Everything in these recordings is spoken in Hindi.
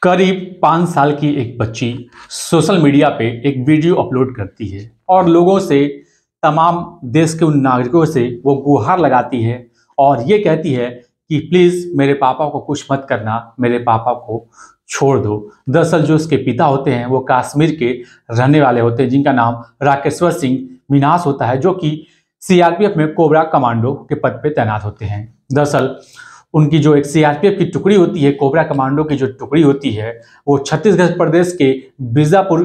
करीब 5 साल की एक बच्ची सोशल मीडिया पे एक वीडियो अपलोड करती है और लोगों से, तमाम देश के उन नागरिकों से वो गुहार लगाती है और ये कहती है कि प्लीज़ मेरे पापा को कुछ मत करना, मेरे पापा को छोड़ दो। दरअसल जो उसके पिता होते हैं वो कश्मीर के रहने वाले होते हैं, जिनका नाम राकेश्वर सिंह मिन्हास होता है, जो कि सीआरपीएफ में कोबरा कमांडो के पद पे तैनात होते हैं। दरअसल उनकी जो एक सीआरपीएफ की टुकड़ी होती है, कोबरा कमांडो की जो टुकड़ी होती है, वो छत्तीसगढ़ प्रदेश के बीजापुर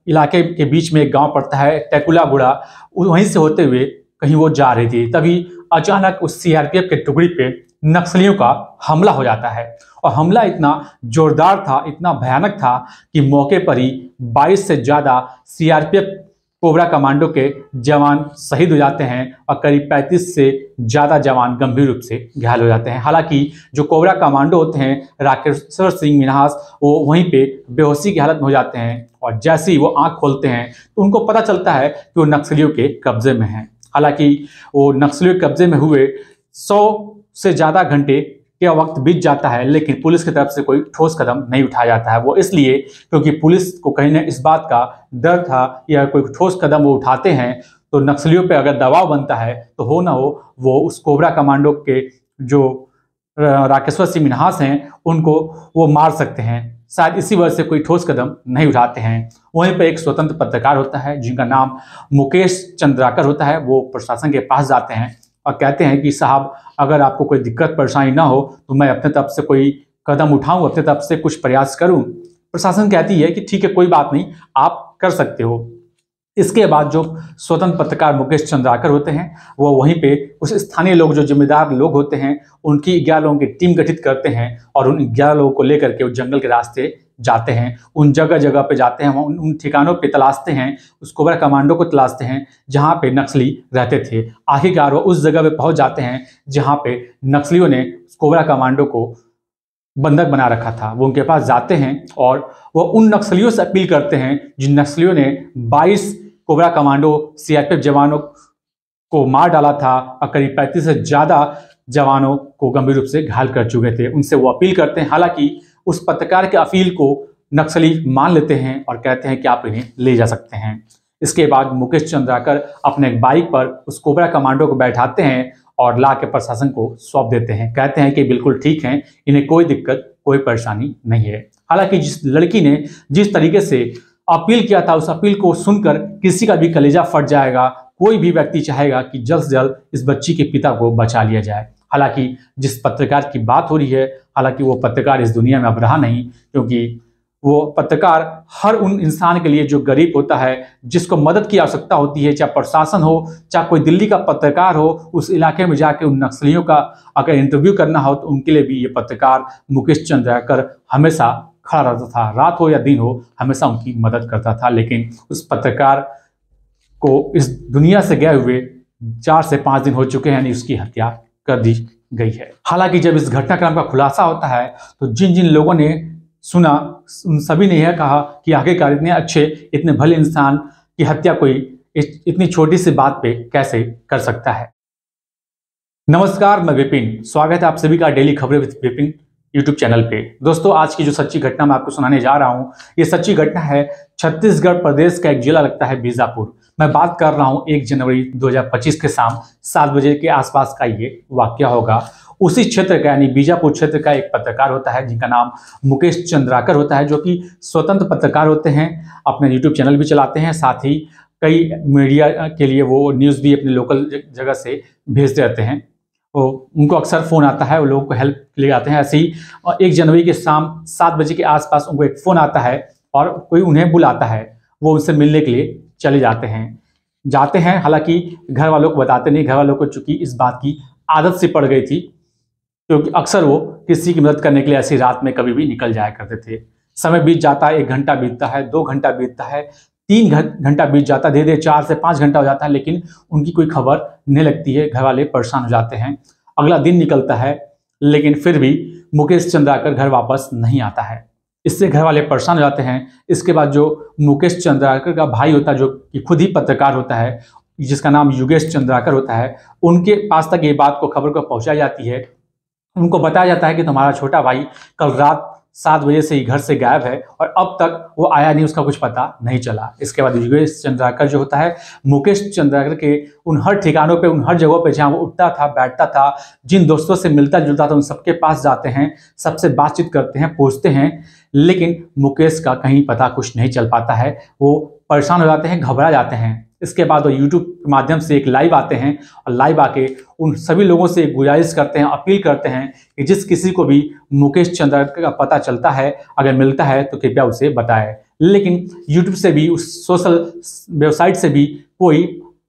इलाके के बीच में एक गांव पड़ता है टेकुलागुड़ा, वहीं से होते हुए कहीं वो जा रही थी। तभी अचानक उस सीआरपीएफ के टुकड़ी पे नक्सलियों का हमला हो जाता है और हमला इतना जोरदार था, इतना भयानक था कि मौके पर ही 22 से ज़्यादा सीआरपीएफ कोबरा कमांडो के जवान शहीद हो जाते हैं और करीब 35 से ज़्यादा जवान गंभीर रूप से घायल हो जाते हैं। हालांकि जो कोबरा कमांडो होते हैं राकेश्वर सिंह मिन्हास, वो वहीं पे बेहोशी की हालत में हो जाते हैं और जैसे ही वो आंख खोलते हैं तो उनको पता चलता है कि वो नक्सलियों के कब्जे में हैं। हालांकि वो नक्सलियों के कब्जे में हुए 100 से ज़्यादा घंटे के वक्त बीत जाता है, लेकिन पुलिस की तरफ से कोई ठोस कदम नहीं उठाया जाता है। वो इसलिए क्योंकि पुलिस को कहीं न इस बात का डर था या कोई ठोस कदम वो उठाते हैं तो नक्सलियों पे अगर दबाव बनता है तो हो ना हो वो उस कोबरा कमांडो के जो राकेश्वर सिंह मिन्हास हैं उनको वो मार सकते हैं। शायद इसी वजह से कोई ठोस कदम नहीं उठाते हैं। वहीं पर एक स्वतंत्र पत्रकार होता है जिनका नाम मुकेश चंद्राकर होता है। वो प्रशासन के पास जाते हैं और कहते हैं कि साहब, अगर आपको कोई दिक्कत परेशानी ना हो तो मैं अपने तरफ से कोई कदम उठाऊं, अपने तरफ से कुछ प्रयास करूं। प्रशासन कहती है कि ठीक है, कोई बात नहीं, आप कर सकते हो। इसके बाद जो स्वतंत्र पत्रकार मुकेश चंद्राकर होते हैं वो वहीं पे उस स्थानीय लोग, जो जिम्मेदार लोग होते हैं, उनकी 11 लोगों की टीम गठित करते हैं और उन 11 लोगों को लेकर के वो जंगल के रास्ते जाते हैं। उन जगह जगह पे जाते हैं, उन ठिकानों पे तलाशते हैं, उस कोबरा कमांडो को तलाशते हैं जहाँ पे नक्सली रहते थे। आखिरकार वो उस जगह पे पहुंच जाते हैं जहाँ पे नक्सलियों ने कोबरा कमांडो को बंधक बना रखा था। वो उनके पास जाते हैं और वो उन नक्सलियों से अपील करते हैं जिन नक्सलियों ने 22 कोबरा कमांडो सीआरपीएफ जवानों को मार डाला था और करीब 35 से ज़्यादा जवानों को गंभीर रूप से घायल कर चुके थे। उनसे वो अपील करते हैं। हालांकि उस पत्रकार के अपील को नक्सली मान लेते हैं और कहते हैं कि आप इन्हें ले जा सकते हैं। इसके बाद मुकेश चंद्राकर अपने एक बाइक पर उस कोबरा कमांडो को बैठाते हैं और ला के प्रशासन को सौंप देते हैं। कहते हैं कि बिल्कुल ठीक हैं, इन्हें कोई दिक्कत, कोई परेशानी नहीं है। हालांकि जिस लड़की ने जिस तरीके से अपील किया था, उस अपील को सुनकर किसी का भी कलेजा फट जाएगा। कोई भी व्यक्ति चाहेगा कि जल्द से जल्द इस बच्ची के पिता को बचा लिया जाए। हालांकि जिस पत्रकार की बात हो रही है, हालांकि वो पत्रकार इस दुनिया में अब रहा नहीं, क्योंकि वो पत्रकार हर उन इंसान के लिए जो गरीब होता है, जिसको मदद की आवश्यकता होती है, चाहे प्रशासन हो, चाहे कोई दिल्ली का पत्रकार हो, उस इलाके में जाके उन नक्सलियों का अगर इंटरव्यू करना हो तो उनके लिए भी ये पत्रकार मुकेश चंद्राकर हमेशा खड़ा रहता था। रात हो या दिन हो, हमेशा उनकी मदद करता था। लेकिन उस पत्रकार को इस दुनिया से गए हुए 4 से 5 दिन हो चुके हैं, यानी उसकी हत्या कर दी गई है। हालांकि जब इस घटनाक्रम का खुलासा होता है तो जिन जिन लोगों ने सुना, उन सभी ने यह कहा कि आखिरकार इतने अच्छे, इतने भले इंसान की हत्या कोई इतनी छोटी सी बात पे कैसे कर सकता है। नमस्कार, मैं विपिन, स्वागत है आप सभी का डेली खबरें विद विपिन यूट्यूब चैनल पे। दोस्तों, आज की जो सच्ची घटना मैं आपको सुनाने जा रहा हूँ, ये सच्ची घटना है छत्तीसगढ़ प्रदेश का एक जिला लगता है बीजापुर। मैं बात कर रहा हूँ 1 जनवरी 2025 के शाम 7 बजे के आसपास का ये वाकया होगा। उसी क्षेत्र का, यानी बीजापुर क्षेत्र का एक पत्रकार होता है जिनका नाम मुकेश चंद्राकर होता है, जो कि स्वतंत्र पत्रकार होते हैं, अपने यूट्यूब चैनल भी चलाते हैं, साथ ही कई मीडिया के लिए वो न्यूज़ भी अपने लोकल जगह से भेजते रहते हैं। वो उनको अक्सर फ़ोन आता है, वो लोगों को हेल्प ले आते हैं। ऐसे ही 1 जनवरी के शाम 7 बजे के आसपास उनको एक फ़ोन आता है और कोई उन्हें बुलाता है। वो उनसे मिलने के लिए चले जाते हैं। हालांकि घर वालों को बताते नहीं। घर वालों को चूंकि इस बात की आदत सी पड़ गई थी, क्योंकि अक्सर वो किसी की मदद करने के लिए ऐसी रात में कभी भी निकल जाया करते थे। समय बीत जाता है, 1 घंटा बीतता है, 2 घंटा बीतता है, 3 घंटा बीत जाता है, धीरे 4 से 5 घंटा हो जाता है, लेकिन उनकी कोई खबर नहीं लगती है। घर वाले परेशान हो जाते हैं। अगला दिन निकलता है, लेकिन फिर भी मुकेश चंद्राकर घर वापस नहीं आता है। इससे घर वाले परेशान हो जाते हैं। इसके बाद जो मुकेश चंद्राकर का भाई होता है, जो कि खुद ही पत्रकार होता है, जिसका नाम योगेश चंद्राकर होता है, उनके पास तक ये बात को, खबर को पहुँचाई जाती है। उनको बताया जाता है कि तुम्हारा छोटा भाई कल रात 7 बजे से ही घर से गायब है और अब तक वो आया नहीं, उसका कुछ पता नहीं चला। इसके बाद योगेश चंद्राकर जो होता है, मुकेश चंद्राकर के उन हर ठिकानों पे, उन हर जगहों पे जहाँ वो उठता था, बैठता था, जिन दोस्तों से मिलता जुलता था, उन सबके पास जाते हैं, सबसे बातचीत करते हैं, पूछते हैं, लेकिन मुकेश का कहीं पता कुछ नहीं चल पाता है। वो परेशान हो जाते हैं, घबरा जाते हैं। इसके बाद वो यूट्यूब के माध्यम से एक लाइव आते हैं और लाइव आके उन सभी लोगों से गुजारिश करते हैं, अपील करते हैं कि जिस किसी को भी मुकेश चंद्राकर का पता चलता है, अगर मिलता है तो कृपया उसे बताएं। लेकिन यूट्यूब से भी, उस सोशल वेबसाइट से भी कोई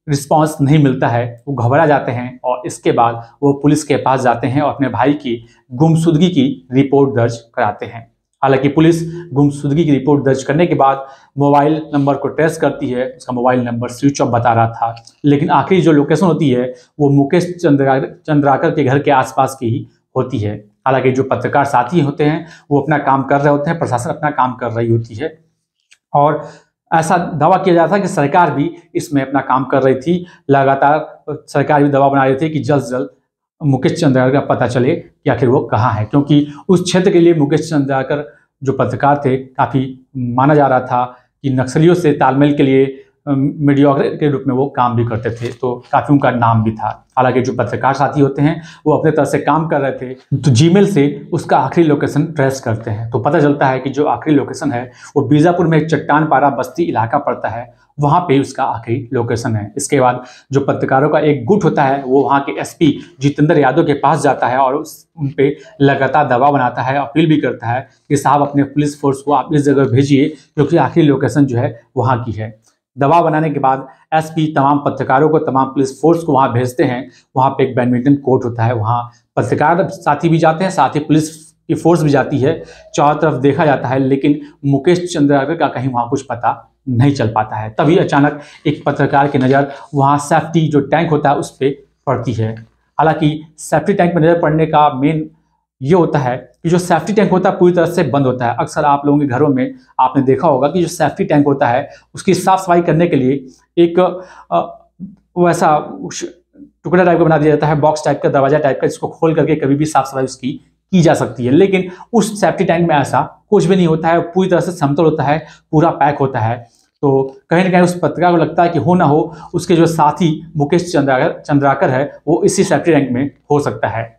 रिस्पांस नहीं मिलता है। वो घबरा जाते हैं और इसके बाद वो पुलिस के पास जाते हैं और अपने भाई की गुमशुदगी की रिपोर्ट दर्ज कराते हैं। हालांकि पुलिस गुमशुदगी की रिपोर्ट दर्ज करने के बाद मोबाइल नंबर को ट्रेस करती है, उसका मोबाइल नंबर स्विच ऑफ बता रहा था, लेकिन आखिरी जो लोकेशन होती है वो मुकेश चंद्राकर के घर के आसपास की ही होती है। हालांकि जो पत्रकार साथी होते हैं वो अपना काम कर रहे होते हैं, प्रशासन अपना काम कर रही होती है और ऐसा दावा किया जाता है कि सरकार भी इसमें अपना काम कर रही थी। लगातार सरकार भी दबाव बना रही थी कि जल्द से जल्द मुकेश चंद्राकर का पता चले कि आखिर वो कहाँ है, क्योंकि उस क्षेत्र के लिए मुकेश चंद्राकर जो पत्रकार थे, काफ़ी माना जा रहा था कि नक्सलियों से तालमेल के लिए मीडियोक्रेट के रूप में वो काम भी करते थे, तो काफ़ी उनका नाम भी था। हालांकि जो पत्रकार साथी होते हैं वो अपने तरह से काम कर रहे थे, तो जीमेल से उसका आखिरी लोकेशन ट्रेस करते हैं, तो पता चलता है कि जो आखिरी लोकेशन है वो बीजापुर में एक चट्टान पारा बस्ती इलाका पड़ता है, वहाँ पे उसका आखिरी लोकेशन है। इसके बाद जो पत्रकारों का एक गुट होता है वो वहाँ के एसपी जितेंद्र यादव के पास जाता है और उन पे लगातार दबाव बनाता है, अपील भी करता है कि साहब अपने पुलिस फोर्स को आप इस जगह भेजिए क्योंकि आखिरी लोकेशन जो है वहाँ की है। दबाव बनाने के बाद एसपी तमाम पत्रकारों को, तमाम पुलिस फोर्स को वहाँ भेजते हैं। वहाँ पे एक बैडमिंटन कोर्ट होता है, वहाँ पत्रकार साथी भी जाते हैं, साथ ही पुलिस की फोर्स भी जाती है। चारों तरफ देखा जाता है, लेकिन मुकेश चंद्राकर का कहीं वहाँ कुछ पता नहीं चल पाता है। तभी अचानक एक पत्रकार की नज़र वहाँ सेफ्टी जो टैंक होता है उस पर पड़ती है। हालांकि सेफ्टी टैंक पर नज़र पड़ने का मेन ये होता है कि जो सेफ्टी टैंक होता है पूरी तरह से बंद होता है। अक्सर आप लोगों के घरों में आपने देखा होगा कि जो सेफ्टी टैंक होता है उसकी साफ सफाई करने के लिए एक वैसा टुकड़ा टाइप का बना दिया जाता है, बॉक्स टाइप का, दरवाजा टाइप का, जिसको खोल करके कभी भी साफ सफाई उसकी की जा सकती है। लेकिन उस सेफ्टी टैंक में ऐसा कुछ भी नहीं होता है, पूरी तरह से समतल होता है, पूरा पैक होता है। तो कहीं ना कहीं उस पत्रकार को लगता है कि हो ना हो उसके जो साथी मुकेश चंद्राकर है वो इसी सेफ्टी टैंक में हो सकता है।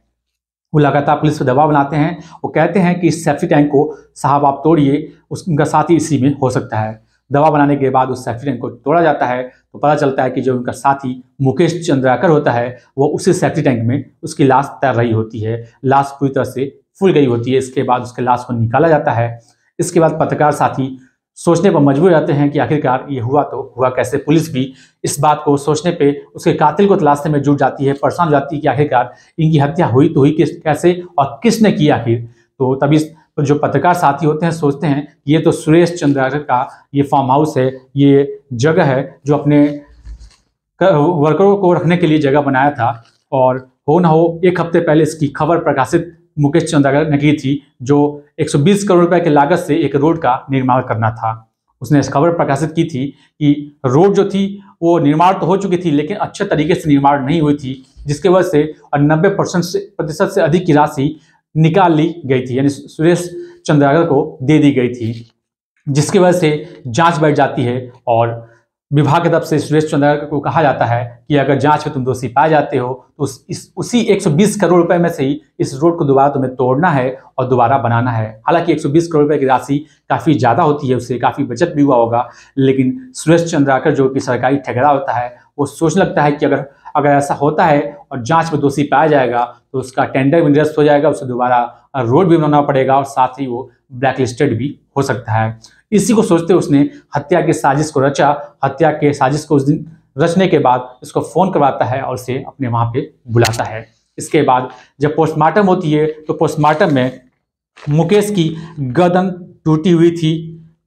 वो लगातार पुलिस पर दबाव बनाते हैं, वो कहते हैं कि इस सेफ्टी टैंक को साहब आप तोड़िए, उनका साथी इसी में हो सकता है। दबाव बनाने के बाद उस सेफ्टी टैंक को तोड़ा जाता है तो पता चलता है कि जो उनका साथी मुकेश चंद्राकर होता है वो उसी सेफ्टी टैंक में उसकी लाश तैर रही होती है। लाश पूरी तरह से फूल गई होती है। इसके बाद उसके लाश को निकाला जाता है। इसके बाद पत्रकार साथी सोचने पर मजबूर हो जाते हैं कि आखिरकार ये हुआ तो हुआ कैसे। पुलिस भी इस बात को सोचने पे उसके कातिल को तलाशने में जुट जाती है, परेशान हो जाती है कि आखिरकार इनकी हत्या हुई तो हुई कैसे और किसने की आखिर। तो तभी जो पत्रकार साथी होते हैं सोचते हैं कि ये तो सुरेश चंद्राकर का ये फार्म हाउस है, ये जगह है जो अपने वर्करों को रखने के लिए जगह बनाया था, और हो ना हो 1 हफ्ते पहले इसकी खबर प्रकाशित मुकेश चंद्राकर ने की थी, जो 120 करोड़ रुपए की लागत से एक रोड का निर्माण करना था। उसने इस खबर प्रकाशित की थी कि रोड जो थी वो निर्माण तो हो चुकी थी लेकिन अच्छे तरीके से निर्माण नहीं हुई थी, जिसके वजह से 90% से अधिक की राशि निकाल ली गई थी, यानी सुरेश चंद्राकर को दे दी गई थी, जिसकी वजह से जांच बैठ जाती है और विभाग की तरफ से सुरेश चंद्राकर को कहा जाता है कि अगर जांच में तुम दोषी पाए जाते हो तो उसी 120 करोड़ रुपए में से ही इस रोड को दोबारा तुम्हें तोड़ना है और दोबारा बनाना है। हालांकि 120 करोड़ रुपए की राशि काफ़ी ज़्यादा होती है, उससे काफ़ी बचत भी हुआ होगा, लेकिन सुरेश चंद्राकर जो कि सरकारी ठेकेदार होता है वो सोचने लगता है कि अगर ऐसा होता है और जांच में दोषी पाया जाएगा तो उसका टेंडर भी निरस्त हो जाएगा, उसे दोबारा रोड भी बनाना पड़ेगा और साथ ही वो ब्लैक लिस्टेड भी हो सकता है। इसी को सोचते उसने हत्या की साजिश को रचा। हत्या के साजिश को उस दिन रचने के बाद इसको फ़ोन करवाता है और उसे अपने वहाँ पे बुलाता है। इसके बाद जब पोस्टमार्टम होती है तो पोस्टमार्टम में मुकेश की गर्दन टूटी हुई थी,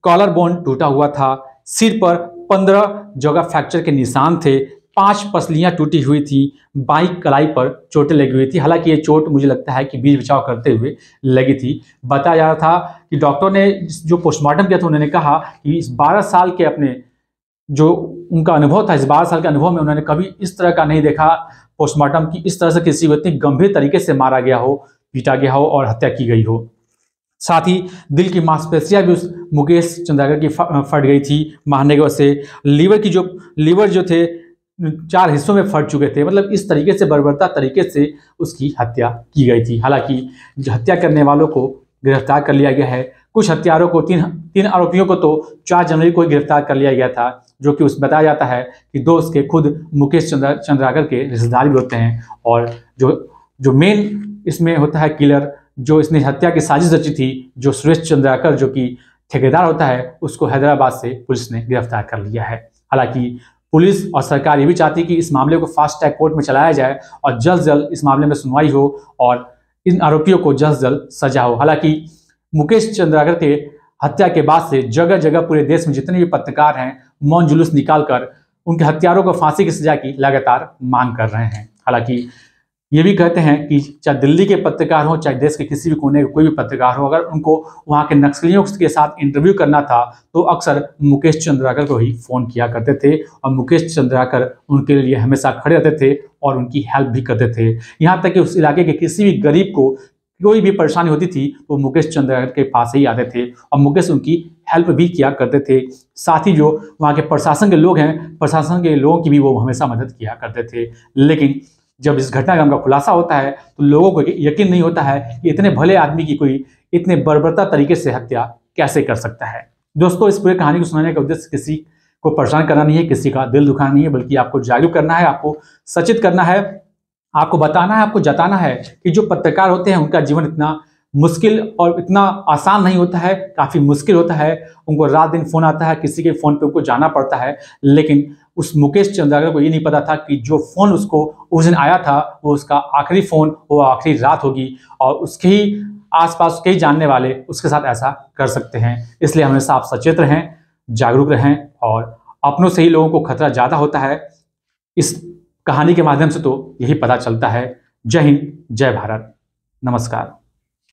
कॉलर बोन टूटा हुआ था, सिर पर 15 जगह फ्रैक्चर के निशान थे, 5 पसलियाँ टूटी हुई थी, बाईं कलाई पर चोटें लगी हुई थी। हालांकि ये चोट मुझे लगता है कि बीच बचाव करते हुए लगी थी। बताया जा रहा था कि डॉक्टर ने जो पोस्टमार्टम किया था उन्होंने कहा कि इस 12 साल के अपने जो उनका अनुभव था, इस 12 साल के अनुभव में उन्होंने कभी इस तरह का नहीं देखा पोस्टमार्टम की इस तरह से किसी को इतनी गंभीर तरीके से मारा गया हो, पीटा गया हो और हत्या की गई हो। साथ ही दिल की मांसपेशियां भी उस मुकेश चंद्राकर की फट गई थी मारने की वजह से। लीवर जो थे 4 हिस्सों में फट चुके थे। मतलब इस तरीके से बर्बरता तरीके से उसकी हत्या की गई थी। हालांकि हत्या करने वालों को गिरफ्तार कर लिया गया है। कुछ हत्यारों को तीन आरोपियों को तो 4 जनवरी को ही गिरफ्तार कर लिया गया था, जो कि उस बताया जाता है कि 2 उसके खुद मुकेश चंद्राकर के रिश्तेदार भी होते हैं। और जो मेन इसमें होता है किलर, जो इसने हत्या की साजिश रची थी, जो सुरेश चंद्राकर जो कि ठेकेदार होता है, उसको हैदराबाद से पुलिस ने गिरफ्तार कर लिया है। हालांकि पुलिस और सरकार ये भी चाहती है कि इस मामले को फास्ट ट्रैक कोर्ट में चलाया जाए और जल्द से जल्द इस मामले में सुनवाई हो और इन आरोपियों को जल्द से जल्द सजा हो। हालांकि मुकेश चंद्राकर के हत्या के बाद से जगह जगह पूरे देश में जितने भी पत्रकार हैं, मौन जुलूस निकालकर उनके हत्यारों को फांसी की सजा की लगातार मांग कर रहे हैं। हालांकि ये भी कहते हैं कि चाहे दिल्ली के पत्रकार हो, चाहे देश के किसी भी कोने के कोई भी पत्रकार हो, अगर उनको वहाँ के नक्सलियों के साथ इंटरव्यू करना था तो अक्सर मुकेश चंद्राकर को ही फ़ोन किया करते थे और मुकेश चंद्राकर उनके लिए हमेशा खड़े रहते थे और उनकी हेल्प भी करते थे। यहाँ तक कि उस इलाके के किसी भी गरीब को कोई भी परेशानी होती थी तो मुकेश चंद्राकर के पास ही आते थे और मुकेश उनकी हेल्प भी किया करते थे। साथ ही जो वहाँ के प्रशासन के लोग हैं, प्रशासन के लोगों की भी वो हमेशा मदद किया करते थे। लेकिन जब इस घटनाक्रम का खुलासा होता है तो लोगों को यकीन नहीं होता है कि इतने भले आदमी की कोई इतने बर्बरता तरीके से हत्या कैसे कर सकता है। दोस्तों, इस पूरी कहानी को सुनाने का उद्देश्य किसी को परेशान करना नहीं है, किसी का दिल दुखाना नहीं है, बल्कि आपको जागरूक करना है, आपको सचेत करना है, आपको बताना है, आपको जताना है कि जो पत्रकार होते हैं उनका जीवन इतना मुश्किल और इतना आसान नहीं होता है, काफ़ी मुश्किल होता है। उनको रात दिन फ़ोन आता है, किसी के फ़ोन पे उनको जाना पड़ता है। लेकिन उस मुकेश चंद्राकर को ये नहीं पता था कि जो फ़ोन उसको उस दिन आया था वो उसका आखिरी फ़ोन, वो आखिरी रात होगी और उसके ही आसपास उसके ही जानने वाले उसके साथ ऐसा कर सकते हैं। इसलिए हमेशा आप सचेत रहें, जागरूक रहें और अपनों से ही लोगों को खतरा ज़्यादा होता है। इस कहानी के माध्यम से तो यही पता चलता है। जय हिंद, जय भारत, नमस्कार।